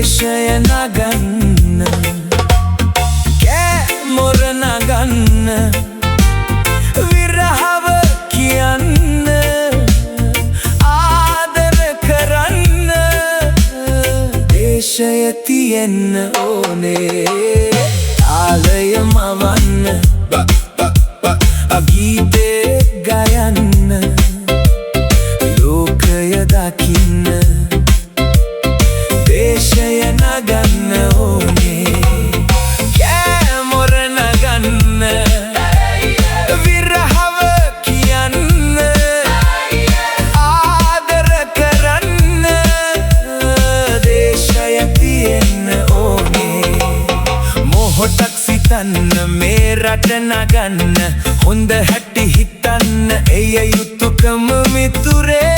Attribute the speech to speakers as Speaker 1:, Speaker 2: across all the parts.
Speaker 1: දේශය නගන්න කෑ මොර නගන්න විරහව කියන්න ආදර කරන්න දේශය තියෙන්න ඕනේ තාලය මවන්න ගීතේ ගයන්න ලෝකය දකින්න දේශය නගන්න ඕනේ කෑ මොර නගන්න විරහව කියන්න ආදර කරන්න දේශය තියෙන්න ඕනේ මොහොතක් සිතන්න මේ රට නගන්න හොඳ හැටි හිතන්න එය යුතුයකම මිතුරේ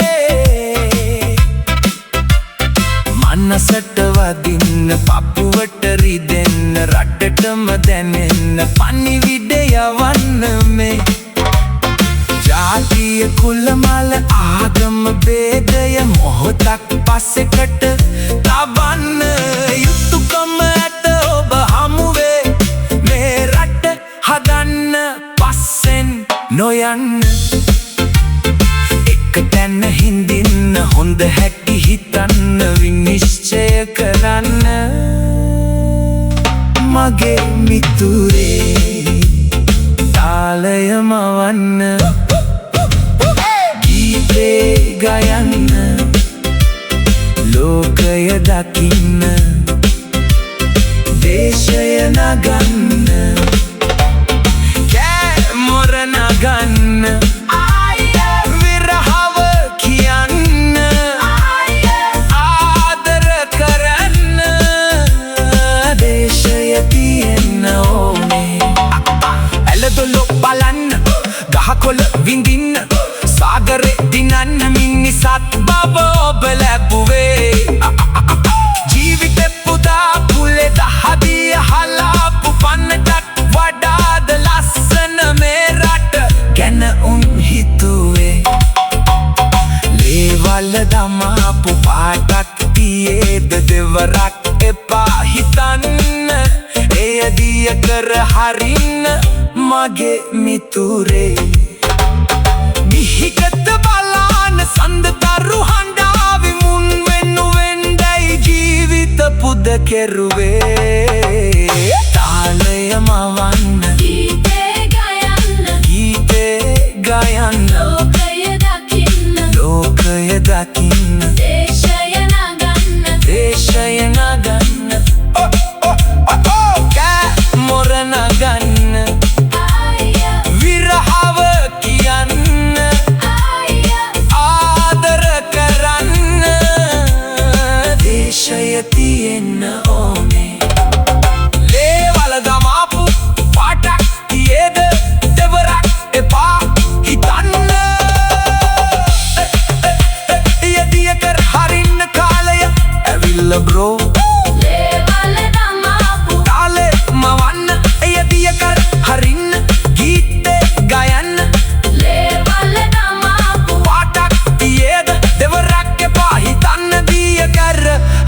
Speaker 1: මනසට වදින්න පපුවට රිදෙන්න රටටම දැනෙන්න පණිවිඩය යවන්න මේ ජාතිය කුල මල ආගම ભેදය මොහොතක් පස්සෙකට තබන්න යුතුයකම ඇත ඔබ හමුවේ මේ රට හදන්න පස්සෙන් නොයන්න එක තැන හිඳින්න හොඳ හැටි හිතන්න විනිශ්චය කරන්න මගේ මිතුරේ තාලය මවන්න ගීතේ ගයන්න ලෝකය දකින්න දේශය නගන්න කෑ මොර නගන්න විරහව කියන්න ආදර කරන්න දේශය තියෙන්න ඕනේ ඇලදොල බලන්න ගහකොළ විඳින්න සාගරේ දිනන්න මිනිසත් බව ඔබ ලැබුවේ ජීවිතේ පුදා පුලේ දහදිය හලාපු පන්නටක් වඩාද ලස්සන මේ රට ගැන උන් හිතුවේ ලේවල දමාපු පාටක් තියේද දෙවරක් එපා හිතන්න එය දිය කර හරින්න මගේ මිතුරේ ගිහිගත බලාන සඳතරු හඬාවි මුන් වෙනුවෙන්දයි ජීවිත පුද කෙරුවේ තාලය මවන්න ගීතේ ගයන්න ලෝකය දකින්න දේශය නගන්න කෑ මොර නගන්න විරහව කියන්න ආදර කරන්න දේශය තියෙන්න ඕනේ ලේවල දමාපු පාටක් තියේද දෙවරක් එපා හිතන්න යදිය කර හරින්න කාලය ඇවිල්ල බ්‍රෝ ලේවල දමාපු තාලේ මවන්න යදිය කර හරින්න ගීතේ ගයන්න ලේවල දමාපු පාටක් තියේද දෙවරක් එපා හිතන්න දිය කර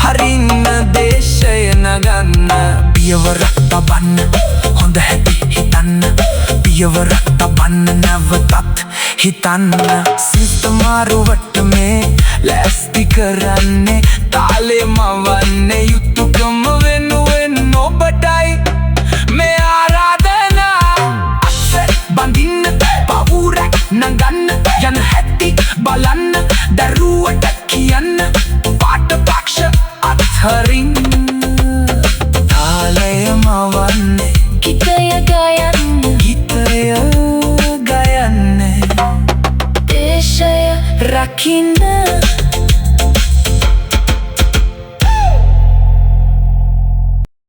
Speaker 1: හරින්න දේශය නගන්න පියවරක් තබන්න හොඳ හැටි හිතන්න පියවරක් තබන්න නැවතත් හිතන්න සිත මාරුවට මේ ලෑස්ති කරන්නේ තාලේ මවන්නේ යුතුයකම වෙනුවෙන් ඔබටයි මේ ආරාධනා අත්සෙත් බඳින්න පවුරක් නගන්න යන හැටි බලන්න දරුවට කියන්න පාට පක්ෂ අත්හරින්න තාලය මවන්නේ ගීතය ගයන්න දේශය රකින්න